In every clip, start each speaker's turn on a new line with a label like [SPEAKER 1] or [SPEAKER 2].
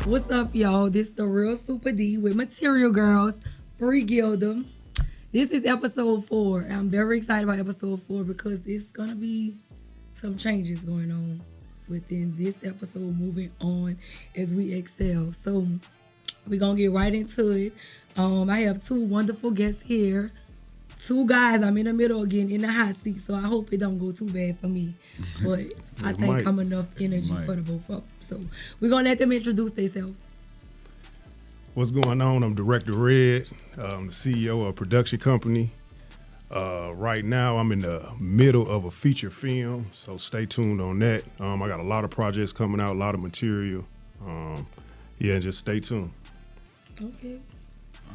[SPEAKER 1] What's up, y'all? This the Real Super D with Material Girls, Free Gilda. This is episode 4. I'm very excited about episode 4 because it's going to be some changes going on within this episode, moving on as we excel. So we're going to get right into it. I have 2 wonderful guests here. 2 guys. I'm in the middle again in the hot seat, so I hope it don't go too bad for me. But I think I'm enough energy for the both of them. So we're going to let them introduce themselves.
[SPEAKER 2] What's going on? I'm Director Red. I'm the CEO of a production company. Right now, I'm in the middle of a feature film, so stay tuned on that. I got a lot of projects coming out, a lot of material. Just stay tuned.
[SPEAKER 1] Okay.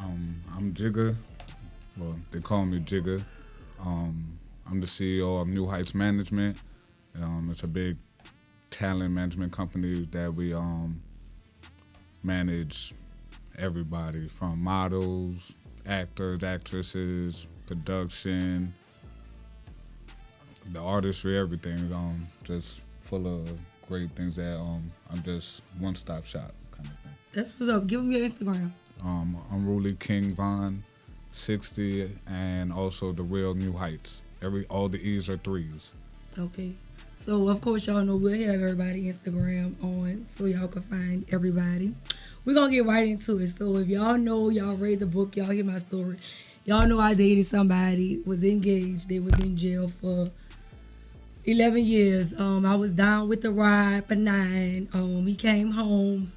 [SPEAKER 3] I'm Jigga. Well, they call me Jigga. I'm the CEO of New Heights Management. It's a big talent management company that we manage everybody from models, actors, actresses, production, the artistry, everything. Just full of great things that I'm just one-stop shop kind of thing.
[SPEAKER 1] That's what's up. Give them your Instagram.
[SPEAKER 3] I'm Ruly King Von 60 and also the Real New Heights. All the E's are 3s.
[SPEAKER 1] Okay. So, of course, y'all know we'll have everybody Instagram on so y'all can find everybody. We're going to get right into it. So, if y'all know, y'all read the book, y'all hear my story, y'all know I dated somebody, was engaged, they was in jail for 11 years. I was down with the ride for 9. He came home.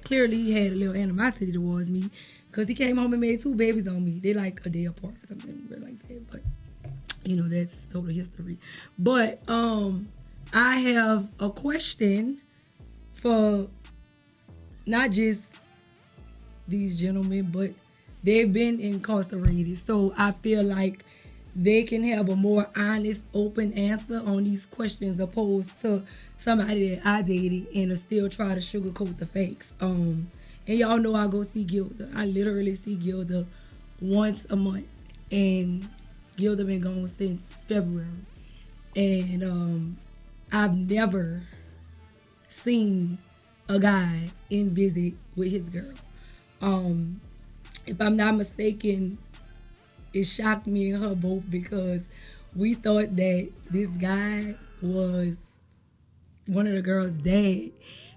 [SPEAKER 1] Clearly, he had a little animosity towards me because he came home and made 2 babies on me. They like a day apart or something weird like that. But, that's total history. But, I have a question for not just these gentlemen, but they've been incarcerated. So I feel like they can have a more honest, open answer on these questions opposed to somebody that I dated and still try to sugarcoat the facts. And y'all know I go see Gilda. I literally see Gilda once a month. And Gilda been gone since February. And I've never seen a guy in visit with his girl. If I'm not mistaken, it shocked me and her both because we thought that this guy was one of the girls' dad,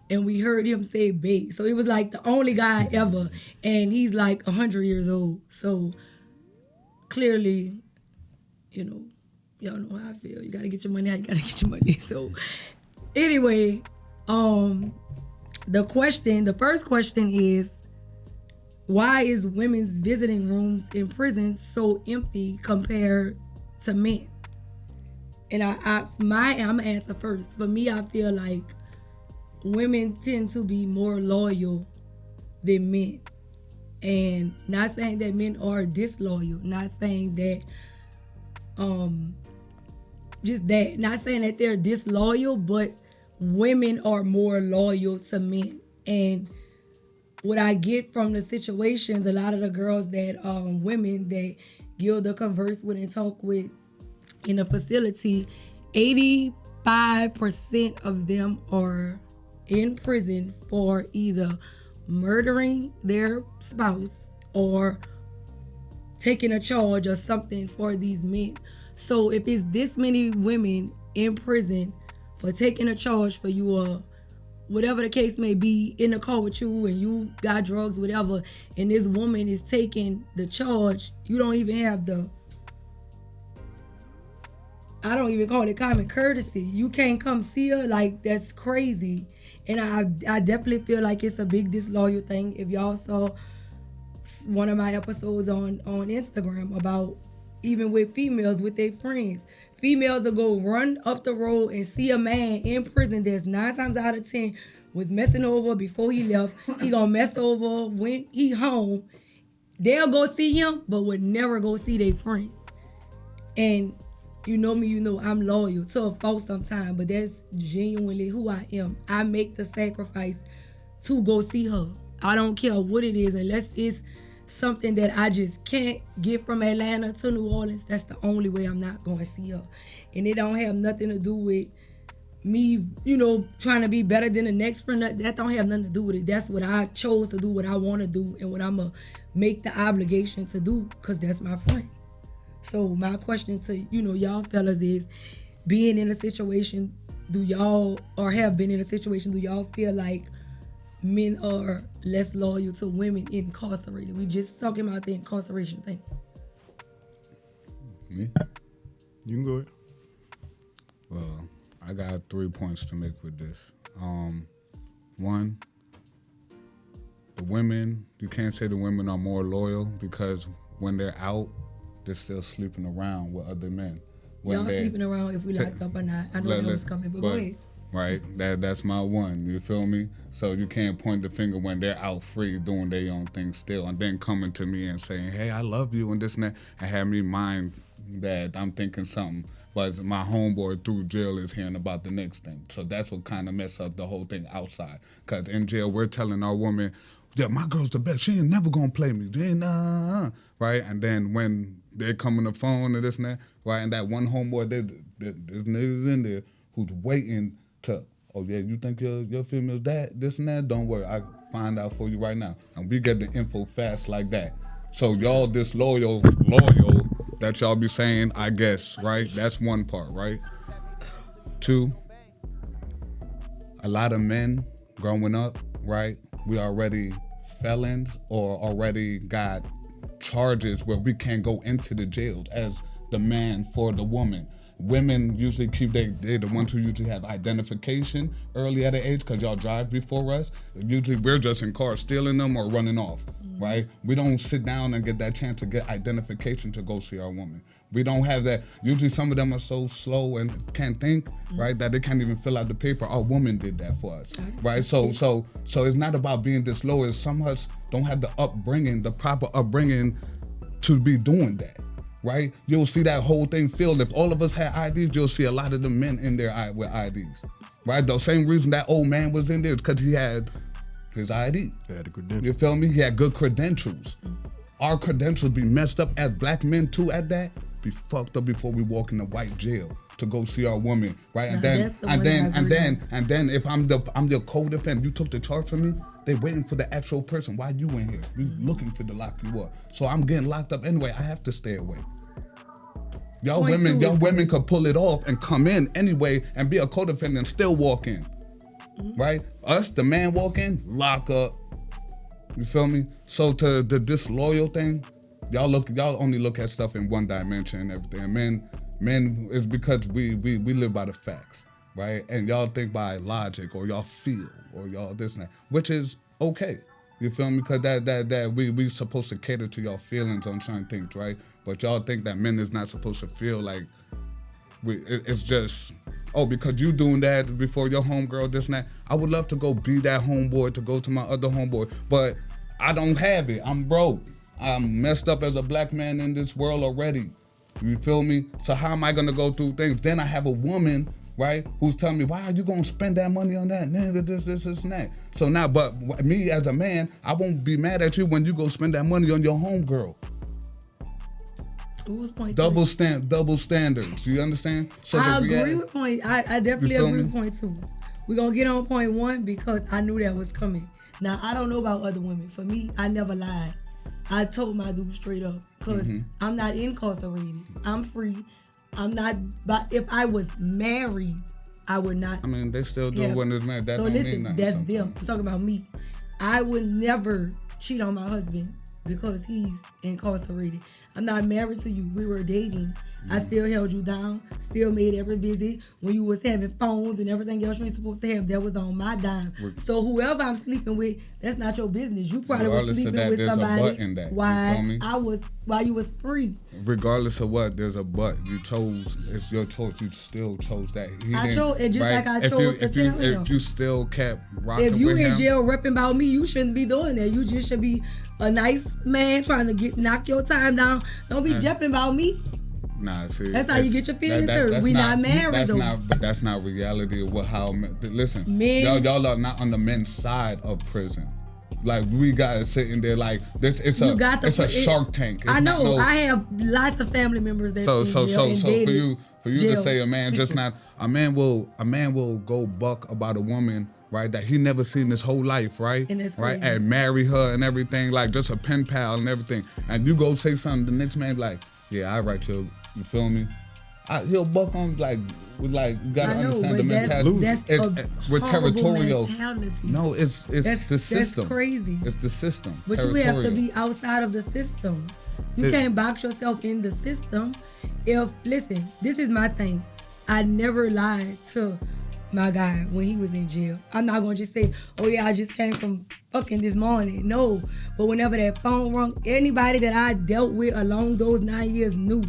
[SPEAKER 1] and we heard him say babe. So it was like the only guy ever, and he's like 100 years old. So clearly, y'all know how I feel. You gotta get your money how you gotta get your money. So anyway, the first question is, why is women's visiting rooms in prisons so empty compared to men? And I'm gonna answer first. For me, I feel like women tend to be more loyal than men. And not saying that men are disloyal, not saying that not saying that they're disloyal, but women are more loyal to men. And what I get from the situations, a lot of the girls that women that Gilda converse with and talk with in a facility, 85% of them are in prison for either murdering their spouse or taking a charge or something for these men. So if it's this many women in prison for taking a charge for you or whatever the case may be, in the car with you and you got drugs, whatever, and this woman is taking the charge, you don't even have I don't even call it common courtesy. You can't come see her, like, that's crazy. And I definitely feel like it's a big disloyal thing. If y'all saw one of my episodes on Instagram about even with females, with their friends. Females will go run up the road and see a man in prison that's 9 times out of 10 was messing over before he left. He gonna mess over when he home. They'll go see him, but would never go see their friend. And you know me, I'm loyal to a fault sometimes, but that's genuinely who I am. I make the sacrifice to go see her. I don't care what it is, unless it's something that I just can't get from Atlanta to New Orleans. That's the only way I'm not going to see her. And it don't have nothing to do with me, trying to be better than the next friend. That don't have nothing to do with it. That's what I chose to do, what I want to do, and what I'm going to make the obligation to do, because that's my friend. So my question to, y'all fellas is, being in a situation, do y'all feel like men are less loyal to women incarcerated? We just talking about the incarceration thing.
[SPEAKER 3] Me?
[SPEAKER 2] You can go ahead.
[SPEAKER 3] Well, I got 3 points to make with this. One, the women, you can't say the women are more loyal, because when they're out, they're still sleeping around with other men.
[SPEAKER 1] Y'all sleeping around if we locked up or not. I know that was coming, but go ahead.
[SPEAKER 3] Right, that's my one. You feel me? So you can't point the finger when they're out free doing their own thing still, and then coming to me and saying, "Hey, I love you," and this and that, and have me mind that I'm thinking something, but my homeboy through jail is hearing about the next thing. So that's what kind of mess up the whole thing outside. Because in jail, we're telling our woman, "Yeah, my girl's the best. She ain't never gonna play me." Right? And then when they come on the phone and this and that, right? And that one homeboy, there's niggas in there who's waiting to, "Oh yeah, you think your female's that, this and that? Don't worry, I find out for you right now." And we get the info fast like that. So y'all disloyal that y'all be saying, I guess, right? That's one part, right? Two, a lot of men growing up, right? We already felons or already got charges where we can't go into the jails as the man for the woman. Women usually they're the ones who usually have identification early at an age, because y'all drive before us. Usually we're just in cars stealing them or running off, right? We don't sit down and get that chance to get identification to go see our woman. We don't have that. Usually some of them are so slow and can't think, right, that they can't even fill out the paper. Our woman did that for us, right? So it's not about being this low. It's some of us don't have the proper upbringing to be doing that. Right? You'll see that whole thing filled. If all of us had IDs, you'll see a lot of the men in there with IDs. Right? The same reason that old man was in there is because he had his ID.
[SPEAKER 2] He had the credentials.
[SPEAKER 3] You feel me? He had good credentials. Our credentials be messed up as black men too at that. Be fucked up before we walk in the white jail to go see our woman. Right? And then if I'm the co-defendant, you took the charge from me, they waiting for the actual person. Why you in here? You looking for to lock you up. So I'm getting locked up anyway. I have to stay away. Y'all women could pull it off and come in anyway and be a co-defendant and still walk in. Right? Us, the man walk in, lock up. You feel me? So to the disloyal thing, y'all only look at stuff in one dimension and everything. Men is because we live by the facts. Right? And y'all think by logic, or y'all feel, or y'all this and that, which is okay. You feel me? Because that we supposed to cater to y'all feelings on certain things, right? But y'all think that men is not supposed to feel like it's just, because you doing that before your homegirl, this and that. I would love to go be that homeboy, to go to my other homeboy, but I don't have it. I'm broke. I'm messed up as a black man in this world already. You feel me? So how am I gonna go through things? Then I have a woman, right, who's telling me, why are you gonna spend that money on that? Nigga, this, and that. So now, but me as a man, I won't be mad at you when you go spend that money on your homegirl. Double standards. You understand? So
[SPEAKER 1] I agree with point. I definitely agree with point 2. We're gonna get on point 1 because I knew that was coming. Now I don't know about other women. For me, I never lied. I told my dude straight up, because I'm not incarcerated. I'm free. I'm not, but if I was married, I would not.
[SPEAKER 3] I mean, they still do when it's married. That
[SPEAKER 1] so
[SPEAKER 3] don't
[SPEAKER 1] listen,
[SPEAKER 3] mean nothing.
[SPEAKER 1] that's
[SPEAKER 3] sometimes.
[SPEAKER 1] them. I'm talking about me. I would never cheat on my husband because he's incarcerated. I'm not married to you. We were dating. I still held you down, still made every visit. When you was having phones and everything else you ain't supposed to have, that was on my dime. So whoever I'm sleeping with, that's not your business. You probably was sleeping with somebody while you was free.
[SPEAKER 3] Regardless of what, there's a but. You chose, it's your choice. You still chose that.
[SPEAKER 1] I chose, and just like I chose to tell him.
[SPEAKER 3] If you still kept rocking with him.
[SPEAKER 1] If you in jail repping about me, you shouldn't be doing that. You just should be a nice man trying to knock your time down. Don't be jumping about me.
[SPEAKER 3] Nah, see,
[SPEAKER 1] that's how you get your feelings hurt. We not married though.
[SPEAKER 3] But that's not reality of how. Listen,
[SPEAKER 1] men,
[SPEAKER 3] y'all are not on the men's side of prison. Like we got it sitting there like this. It's
[SPEAKER 1] You
[SPEAKER 3] a
[SPEAKER 1] got
[SPEAKER 3] it's
[SPEAKER 1] the-
[SPEAKER 3] a Shark Tank. It's
[SPEAKER 1] I know.
[SPEAKER 3] not no,
[SPEAKER 1] I have lots of family members that
[SPEAKER 3] so
[SPEAKER 1] in
[SPEAKER 3] so
[SPEAKER 1] jail
[SPEAKER 3] so
[SPEAKER 1] and
[SPEAKER 3] so
[SPEAKER 1] dated
[SPEAKER 3] for you to
[SPEAKER 1] jail
[SPEAKER 3] say a man just
[SPEAKER 1] people.
[SPEAKER 3] not a man will go buck about a woman, right, that he never seen his whole life, right?
[SPEAKER 1] And that's
[SPEAKER 3] right,
[SPEAKER 1] crazy.
[SPEAKER 3] and marry her and everything, like just a pen pal and everything. And you go say something, the next man like, yeah, I right you feel me? He'll buck on like with like you gotta
[SPEAKER 1] I know,
[SPEAKER 3] understand
[SPEAKER 1] but
[SPEAKER 3] the mentality.
[SPEAKER 1] that's
[SPEAKER 3] We're
[SPEAKER 1] horrible
[SPEAKER 3] territorial.
[SPEAKER 1] mentality.
[SPEAKER 3] No, it's
[SPEAKER 1] That's-
[SPEAKER 3] the
[SPEAKER 1] that's
[SPEAKER 3] system.
[SPEAKER 1] crazy.
[SPEAKER 3] It's the system.
[SPEAKER 1] But you have to
[SPEAKER 3] Territorial.
[SPEAKER 1] be outside of the system. You can't box yourself in the system. Listen, this is my thing. I never lied to my guy when he was in jail. I'm not gonna just say, oh yeah, I just came from fucking this morning. No. But whenever that phone rung, anybody that I dealt with along those 9 years knew.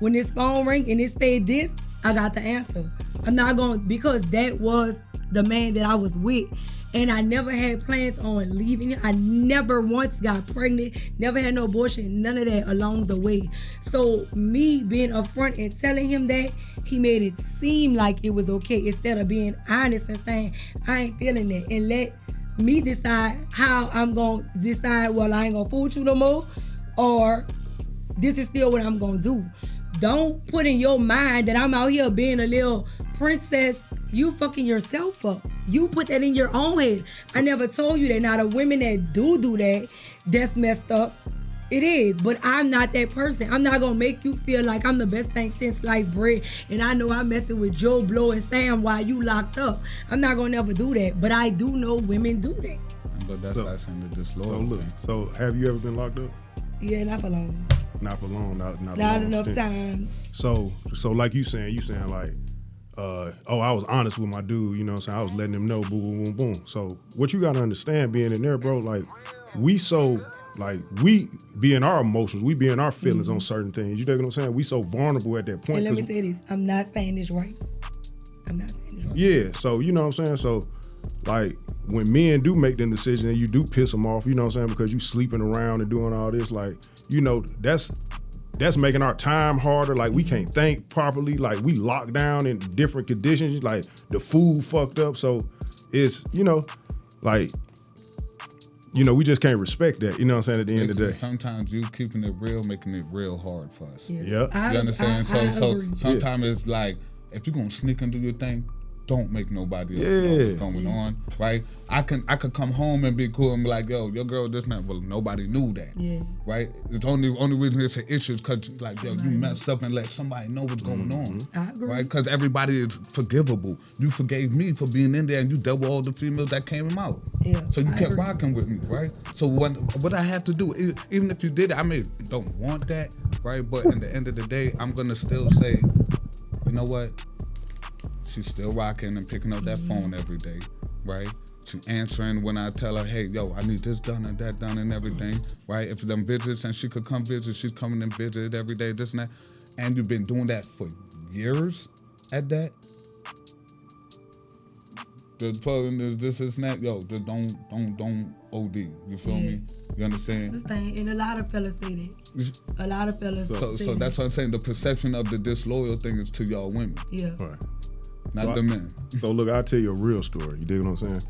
[SPEAKER 1] When this phone rang and it said this, I got the answer. I'm not going, because that was the man that I was with. And I never had plans on leaving him. I never once got pregnant, never had no abortion, none of that along the way. So me being upfront and telling him that, he made it seem like it was okay instead of being honest and saying, I ain't feeling that. And let me decide how I'm going to decide, well, I ain't going to fool you no more, or this is still what I'm going to do. Don't put in your mind that I'm out here being a little princess. You fucking yourself up. You put that in your own head. I never told you that. Now the women that do that, that's messed up. It is, but I'm not that person. I'm not gonna make you feel like I'm the best thing since sliced bread, and I know I'm messing with Joe Blow and Sam while you locked up. I'm not gonna never do that, but I do know women do that.
[SPEAKER 3] But that's like saying the
[SPEAKER 2] So
[SPEAKER 3] disloyal.
[SPEAKER 2] look, so have you ever been locked up?
[SPEAKER 1] Yeah, not for long.
[SPEAKER 2] Not for long, not a
[SPEAKER 1] Not
[SPEAKER 2] long
[SPEAKER 1] enough
[SPEAKER 2] stint.
[SPEAKER 1] time.
[SPEAKER 2] So like you saying like, I was honest with my dude, you know what I'm saying? I was letting him know, boom, boom, boom, boom. So what you gotta understand being in there, bro, like, we be in our emotions, we be in our feelings on certain things. You know what I'm saying? We so vulnerable at that point.
[SPEAKER 1] And let me
[SPEAKER 2] 'cause-
[SPEAKER 1] say this, I'm not saying this right. I'm not saying this right.
[SPEAKER 2] Yeah, so you know what I'm saying? So, like, when men do make them decisions and you do piss them off, you know what I'm saying, because you sleeping around and doing all this, like, you know, that's making our time harder. Like, we can't think properly. Like, we locked down in different conditions. Like, the food fucked up. So, it's, you know, like, you know, we just can't respect that. You know what I'm saying, at the end of the day.
[SPEAKER 3] Sometimes you keeping it real, making it real hard for us.
[SPEAKER 1] Yeah.
[SPEAKER 2] Yeah.
[SPEAKER 3] You understand?
[SPEAKER 1] I
[SPEAKER 3] So
[SPEAKER 1] agree.
[SPEAKER 3] sometimes it's like, if you're gonna sneak and do your thing, don't make nobody else know
[SPEAKER 2] Yeah.
[SPEAKER 3] what's going on, right? I could come home and be cool and be like, yo, your girl this not. Well, nobody knew that,
[SPEAKER 1] Yeah.
[SPEAKER 3] right? It's only reason it's an issue is because like, yo, you messed up and let somebody know what's going on,
[SPEAKER 1] I agree.
[SPEAKER 3] right? Because everybody is forgivable. You forgave me for being in there and you dealt with all the females that came out.
[SPEAKER 1] Yeah,
[SPEAKER 3] So you
[SPEAKER 1] I
[SPEAKER 3] kept
[SPEAKER 1] agree.
[SPEAKER 3] rocking with me, right? So what I have to do, even if you did it, I may don't want that, right? But in the end of the day, I'm gonna still say, you know what? She's still rocking and picking up that phone every day, right? She's answering when I tell her, hey, yo, I need this done and that done and everything, right? If them visits and she could come visit, she's coming and visit every day, this and that. And you've been doing that for years at that. The problem is this and that, yo, just don't OD. You feel
[SPEAKER 1] Yeah.
[SPEAKER 3] me? You understand?
[SPEAKER 1] This thing, and a lot of fellas say that. A lot of fellas
[SPEAKER 3] So
[SPEAKER 1] say
[SPEAKER 3] that's
[SPEAKER 1] that.
[SPEAKER 3] what I'm saying. The perception of the disloyal thing is to y'all women,
[SPEAKER 1] Yeah.
[SPEAKER 2] All right.
[SPEAKER 3] not
[SPEAKER 2] So
[SPEAKER 3] the men.
[SPEAKER 2] So look, I'll tell you a real story. You dig what I'm saying?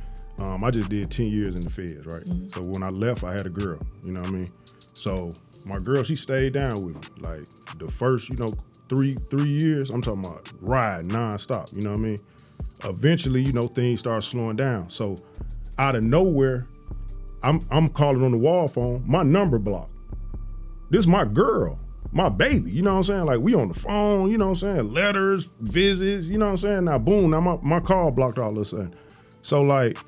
[SPEAKER 2] I just did 10 years in the feds, right? So when I left, I had a girl, you know what I mean? So my girl, she stayed down with me. Like the first, you know, three years, I'm talking about ride nonstop, you know what I mean? Eventually, you know, things start slowing down. So out of nowhere, I'm calling on the wall phone, my number blocked. This is my girl, my baby, you know what I'm saying? Like, we on the phone, you know what I'm saying? Letters, visits, you know what I'm saying? Now, boom, now my call blocked all of a sudden. So, like,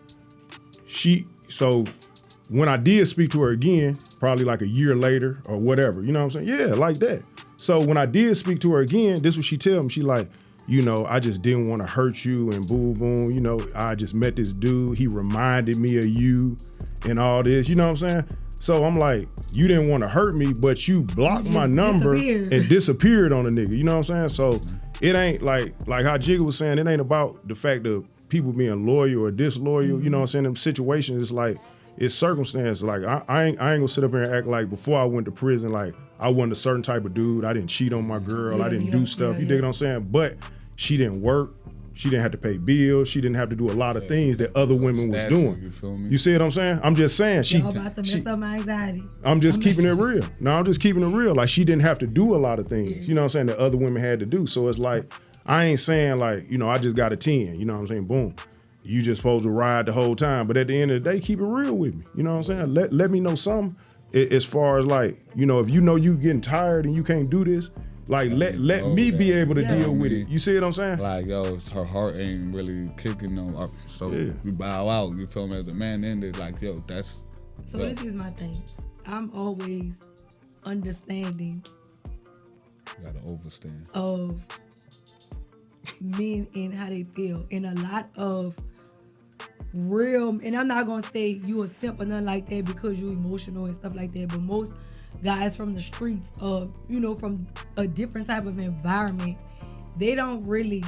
[SPEAKER 2] so when I did speak to her again, probably like a year later or whatever, you know what I'm saying? Yeah, like that. So when I did speak to her again, this is what she tell me. She like, you know, I just didn't want to hurt you and boom, boom, you know, I just met this dude. He reminded me of you and all this, you know what I'm saying? So I'm like, you didn't want to hurt me, but you blocked my number and disappeared on a nigga. You know what I'm saying? So it ain't like how Jigga was saying, it ain't about the fact of people being loyal or disloyal. You know what I'm saying? Them situations, it's like, it's circumstance. Like I ain't gonna sit up here and act like before I went to prison, like I wasn't a certain type of dude. I didn't cheat on my girl. I didn't do stuff. You dig what I'm saying? But she didn't work. She didn't have to pay bills. She didn't have to do a lot of things that other women was doing.
[SPEAKER 3] You feel me?
[SPEAKER 2] You see what I'm saying? I'm just saying
[SPEAKER 1] Y'all about to mess up my anxiety.
[SPEAKER 2] I'm just keeping it real. No, I'm just keeping it real. Like, she didn't have to do a lot of things, you know what I'm saying, that other women had to do. So it's like, I ain't saying like, you know, I just got a 10, you know what I'm saying? Boom. You just supposed to ride the whole time. But at the end of the day, keep it real with me. You know what I'm saying? Let me know something as far as like, you know, if you know you getting tired and you can't do this, like let me be able to deal with it. You see what I'm saying?
[SPEAKER 3] Like, yo, her heart ain't really kicking no. So we bow out. You feel me? As a man, then it's like, yo, that's.
[SPEAKER 1] So this is my thing. I'm always understanding.
[SPEAKER 3] You gotta overstand.
[SPEAKER 1] Of men and how they feel, and a lot of real. And I'm not gonna say you a simp or nothing like that because you emotional and stuff like that. But most guys from the streets, you know, from a different type of environment, they don't really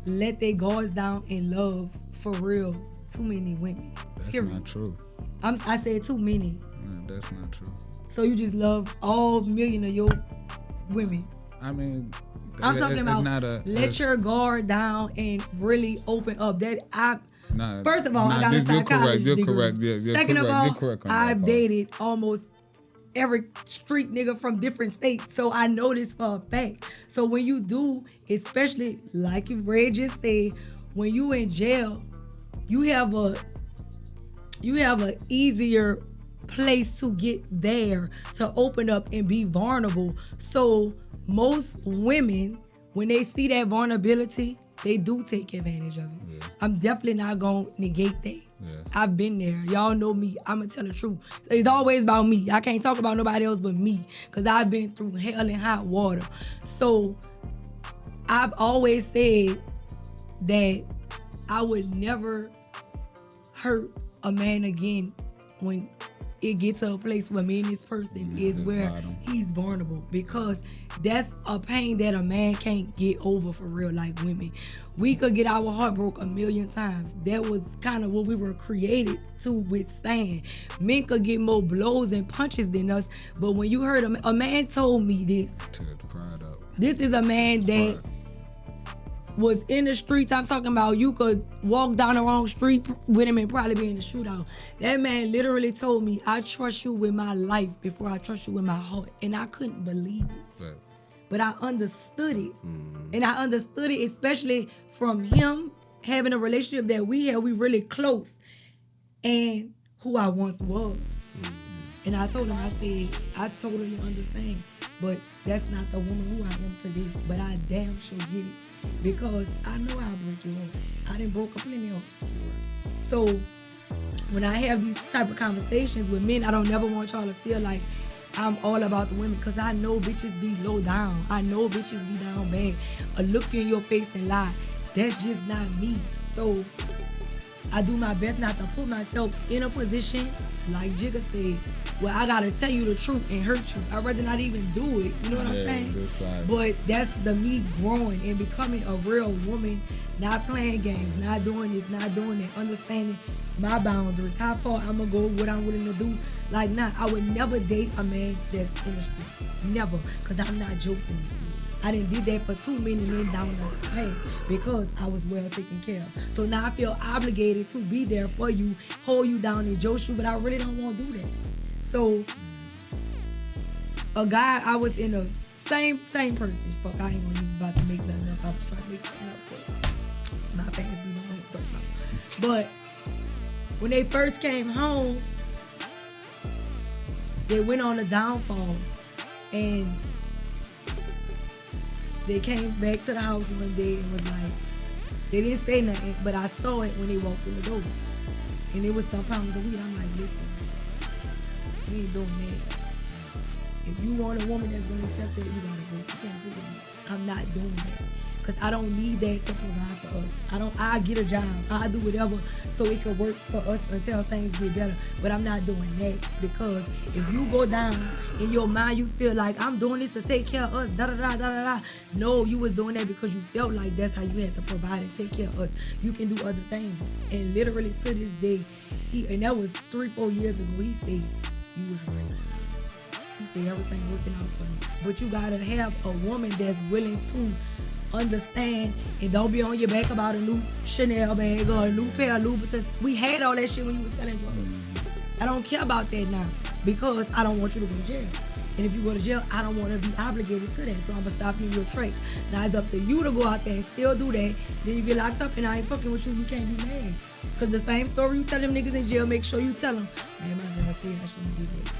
[SPEAKER 1] let their guards down in love for real. Too many women.
[SPEAKER 3] That's
[SPEAKER 1] period.
[SPEAKER 3] not true.
[SPEAKER 1] I said too many.
[SPEAKER 3] Man, that's not true.
[SPEAKER 1] So you just love all million of your women.
[SPEAKER 3] I mean,
[SPEAKER 1] I'm talking about let your guard down and really open up. First of all, I got a psychology degree.
[SPEAKER 3] You're correct. Yeah,
[SPEAKER 1] Second of all,
[SPEAKER 3] correct
[SPEAKER 1] I've dated almost every street nigga from different states, so I know this for a fact. So when you do, especially like Red just said, when you in jail, you have a easier place to get there to open up and be vulnerable. So most women, when they see that vulnerability, they do take advantage of it. Yeah. I'm definitely not gonna negate that. Yeah. I've been there. Y'all know me. I'm gonna tell the truth. It's always about me. I can't talk about nobody else but me, because I've been through hell and hot water. So I've always said that I would never hurt a man again when it gets to a place where me and this person is where he's vulnerable, because that's a pain that a man can't get over for real. Like women, we could get our heart broke a million times. That was kind of what we were created to withstand. Men could get more blows and punches than us, but when you heard a man told me this, this is a man that was in the streets. I'm talking about you could walk down the wrong street with him and probably be in the shootout. That man literally told me, I trust you with my life before I trust you with my heart. And I couldn't believe it. Right. But I understood it. And I understood it especially from him having a relationship that we had, we really close, and who I once was. And I told him, I said, I totally understand, but that's not the woman who I am today. But I damn sure get it. Because I know I broke you off. I done broke up plenty of. So when I have these type of conversations with men, I don't never want y'all to feel like I'm all about the women, because I know bitches be low down. I know bitches be down bad. A look you in your face and lie. That's just not me. So I do my best not to put myself in a position, like Jigga said, where I gotta tell you the truth and hurt you. I'd rather not even do it. You know what I'm saying? But that's the me growing and becoming a real woman, not playing games, not doing this, not doing that, understanding my boundaries, how far I'm gonna go, what I'm willing to do. Like, I would never date a man that's in the street. Never, because I'm not joking. I done did that for too many men down the path because I was well taken care of. So now I feel obligated to be there for you, hold you down and joke you, but I really don't want to do that. So a guy, I was in a same person. Fuck, I ain't gonna even about to make nothing up. I was trying to make something up, but my fans do know what I'm talking about. But when they first came home, they went on a downfall, and they came back to the house one day and was like, they didn't say nothing, but I saw it when they walked in the door. And it was some pounds of weed. I'm like, listen, we ain't doing that. If you want a woman that's gonna accept that, you gotta go. You can't do that. I'm not doing that. Because I don't need that to provide for us. I get a job. I do whatever so it can work for us until things get better. But I'm not doing that, because if you go down in your mind, you feel like I'm doing this to take care of us, da-da-da-da-da-da. No, you was doing that because you felt like that's how you had to provide and take care of us. You can do other things. And literally to this day, and that was 3-4 years ago, he said, you was right. He said everything working out for me. But you gotta have a woman that's willing to understand and don't be on your back about a new Chanel bag or a new pair of Louboutins. We had all that shit when you was selling drugs. I don't care about that now because I don't want you to go to jail. And if you go to jail, I don't want to be obligated to that. So I'm going to stop you in your tracks. Now it's up to you to go out there and still do that. Then you get locked up and I ain't fucking with you. You can't be mad. Because the same story you tell them niggas in jail, make sure you tell them, man, my girl said I shouldn't do that.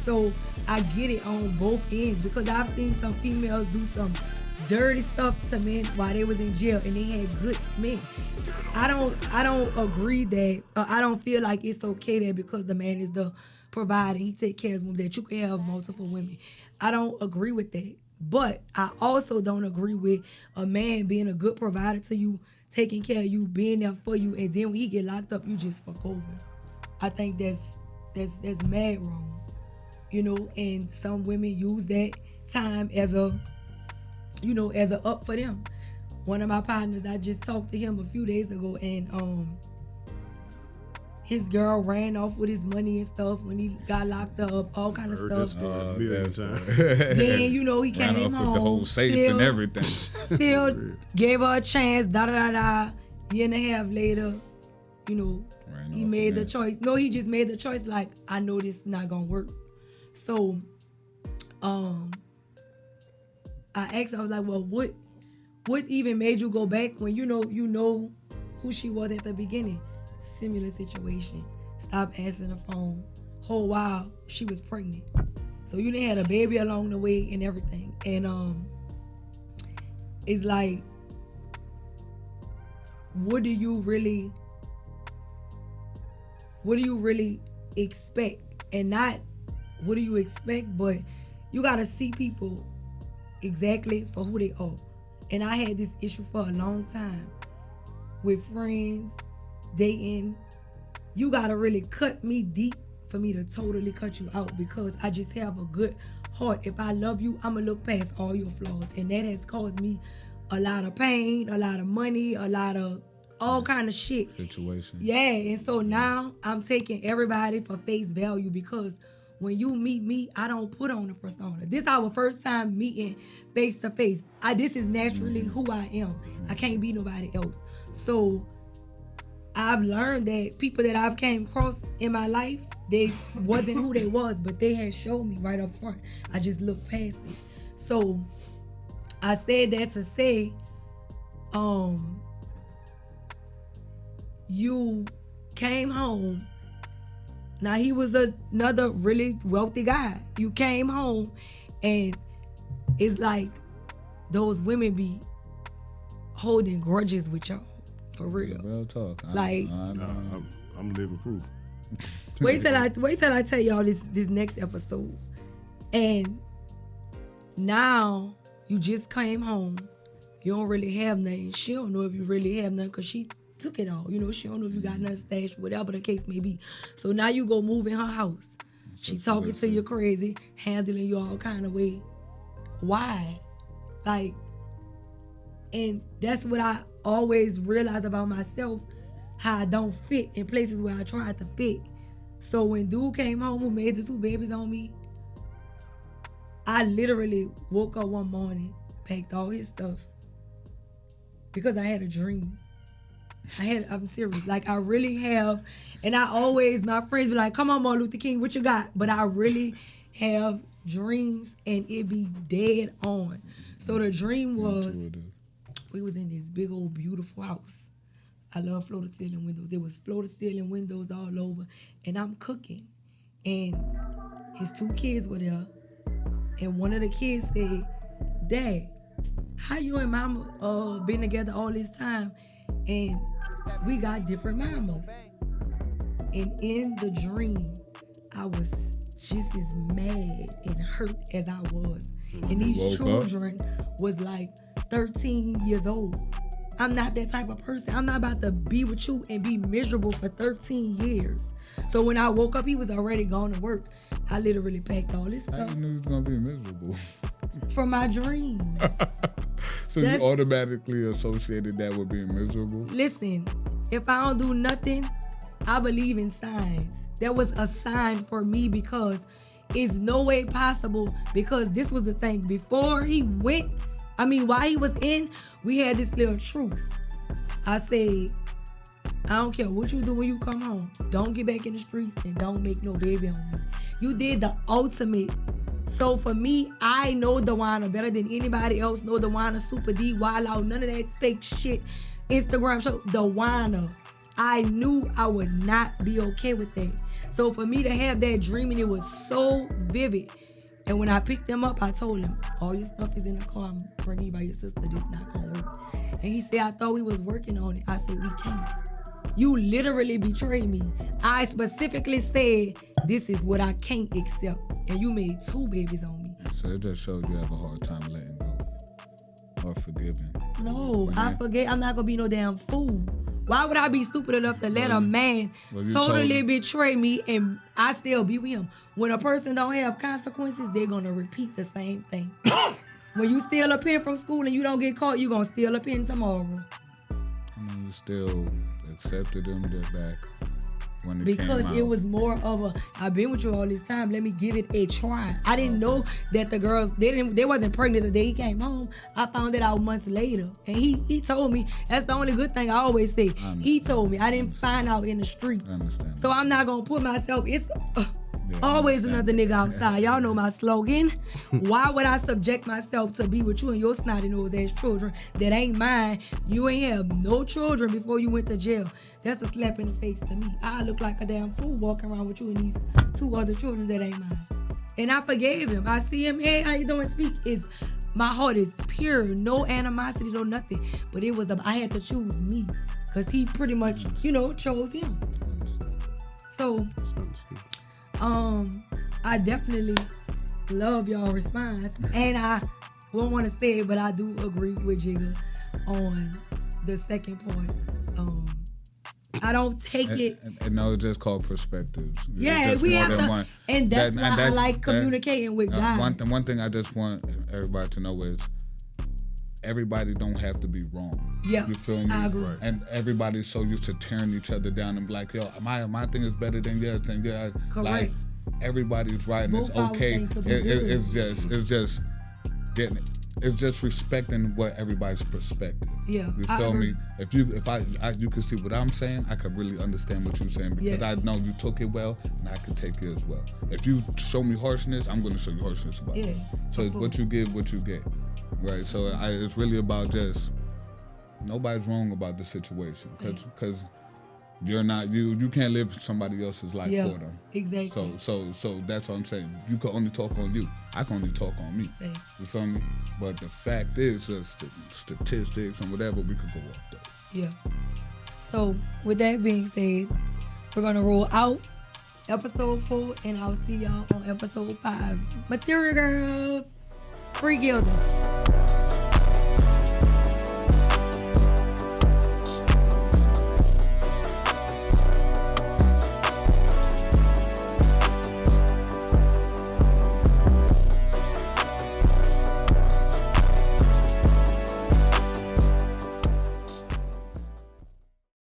[SPEAKER 1] So I get it on both ends because I've seen some females do some dirty stuff to men while they was in jail and they had good men. I don't agree that, I don't feel like it's okay that because the man is the provider, he take care of women, that you can have multiple women. I don't agree with that. But I also don't agree with a man being a good provider to you, taking care of you, being there for you, and then when he get locked up, you just fuck over. I think that's mad wrong. You know, and some women use that time as a, you know, as a up for them. One of my partners, I just talked to him a few days ago, and his girl ran off with his money and stuff when he got locked up, all kind of stuff. Then, you know, he
[SPEAKER 3] ran
[SPEAKER 1] came
[SPEAKER 3] off
[SPEAKER 1] home.
[SPEAKER 3] with the whole safe
[SPEAKER 1] still,
[SPEAKER 3] and everything.
[SPEAKER 1] Still gave her a chance, year and a half later, you know, he made the choice. No, he just made the choice like, I know this is not gonna work. So, I asked, I was like, well, what even made you go back when you know who she was at the beginning? Similar situation. Stop answering the phone. Whole while she was pregnant. So you done had a baby along the way and everything. And it's like, what do you really expect? And not what do you expect, but you gotta see people exactly for who they are. And I had this issue for a long time with friends, dating. You gotta really cut me deep for me to totally cut you out because I just have a good heart. If I love you, I'ma look past all your flaws. And that has caused me a lot of pain, a lot of money, a lot of all kind of shit.
[SPEAKER 3] Situation.
[SPEAKER 1] Yeah, and so now I'm taking everybody for face value because when you meet me, I don't put on a persona. This is our first time meeting face to face. This is naturally who I am. I can't be nobody else. So I've learned that people that I've came across in my life, they wasn't who they was, but they had showed me right up front. I just looked past it. So I said that to say, you came home. Now he was another really wealthy guy. You came home and it's like those women be holding grudges with y'all. For real.
[SPEAKER 3] Real talk.
[SPEAKER 2] I'm living proof.
[SPEAKER 1] Wait till I tell y'all this next episode. And now you just came home. You don't really have nothing. She don't know if you really have nothing because she took it all. You know, she don't know if you got nothing stashed, whatever the case may be. So now you go move in her house. She talking to you crazy, handling you all kind of way. Why? Like, and that's what I always realize about myself, how I don't fit in places where I tried to fit. So when dude came home who made the 2 babies on me, I literally woke up one morning, packed all his stuff, because I had a dream. I'm serious. Like, I really have, and I always, my friends be like, come on, Martin Luther King, what you got? But I really have dreams, and it be dead on. So the dream was, we was in this big old beautiful house. I love floor-to-ceiling windows. There was floor-to-ceiling windows all over, and I'm cooking. And his 2 kids were there, and one of the kids said, Dad, how you and Mama been together all this time, and we got different mamas? And in the dream, I was just as mad and hurt as I was. And these children was like 13 years old. I'm not that type of person. I'm not about to be with you and be miserable for 13 years. So when I woke up, he was already gone to work. I literally packed all this stuff.
[SPEAKER 3] How you knew he was gonna be miserable?
[SPEAKER 1] From my dream.
[SPEAKER 3] So you automatically associated that with being miserable?
[SPEAKER 1] Listen, if I don't do nothing, I believe in signs. That was a sign for me because it's no way possible, because this was the thing. Before he went I mean, while he was in, we had this little truth. I said, I don't care what you do when you come home. Don't get back in the streets and don't make no baby on me. You did the ultimate. So for me, I know DeWanna better than anybody else know DeWanna, Super D, Wild Out, none of that fake shit. Instagram show, DeWanna. I knew I would not be okay with that. So for me to have that dream, and it was so vivid. And when I picked him up, I told him, all your stuff is in the car. I'm bringing you by your sister. This not going to work. And he said, I thought we was working on it. I said, we can't. You literally betrayed me. I specifically said, this is what I can't accept. And you made 2 babies on me.
[SPEAKER 3] So it just shows you have a hard time letting go or forgiving.
[SPEAKER 1] No, I forget. I'm not going to be no damn fool. Why would I be stupid enough to let a man totally betray me and I still be with him? When a person don't have consequences, they're going to repeat the same thing. When you steal a pen from school and you don't get caught, you're going to steal a pen tomorrow.
[SPEAKER 3] I mean, you still accepted them back when it
[SPEAKER 1] because
[SPEAKER 3] came out.
[SPEAKER 1] It was more of a, I've been with you all this time, let me give it a try. I didn't know that the girls, they wasn't pregnant the day he came home. I found it out months later. And he told me, that's the only good thing I always say. He told me, I didn't find out in the street.
[SPEAKER 3] I understand.
[SPEAKER 1] So I'm not going to put myself, it's always another nigga outside. Y'all know my slogan. Why would I subject myself to be with you and your snotty nose ass children that ain't mine? You ain't have no children before you went to jail. That's a slap in the face to me. I look like a damn fool walking around with you and these 2 other children that ain't mine. And I forgave him. I see him, hey, how you doing? Speak. My heart is pure. No animosity, no nothing. But it was, I had to choose me. Because he pretty much, chose him. So, I definitely love y'all response. And I won't want to say it, but I do agree with Jigga on the second point. I don't take it.
[SPEAKER 3] And no, it's just called perspectives.
[SPEAKER 1] Yeah, we have to. And that's why I like communicating with God.
[SPEAKER 3] One thing I just want everybody to know is everybody don't have to be wrong.
[SPEAKER 1] Yeah,
[SPEAKER 3] you feel me?
[SPEAKER 1] I agree.
[SPEAKER 2] Right.
[SPEAKER 3] And everybody's so used to tearing each other down and be like, yo, my thing is better than yours. Correct. Like, everybody's right and
[SPEAKER 1] Both
[SPEAKER 3] it's okay. It's just getting it. It's just respecting what everybody's perspective.
[SPEAKER 1] Yeah,
[SPEAKER 3] you feel me? If you can see what I'm saying, I could really understand what you're saying because I know you took it well, and I could take it as well. If you show me harshness, I'm gonna show you harshness about it. So it's what you give, what you get, right? So it's really about just nobody's wrong about the situation because. You're not you can't live somebody else's life for them.
[SPEAKER 1] Exactly.
[SPEAKER 3] So that's what I'm saying. You can only talk on you. I can only talk on me.
[SPEAKER 1] Right.
[SPEAKER 3] You feel me? But the fact is just statistics and whatever we could go off those.
[SPEAKER 1] Yeah. So with that being said, we're gonna roll out episode 4 and I'll see y'all on episode 5. Material Girls, Free Gilda.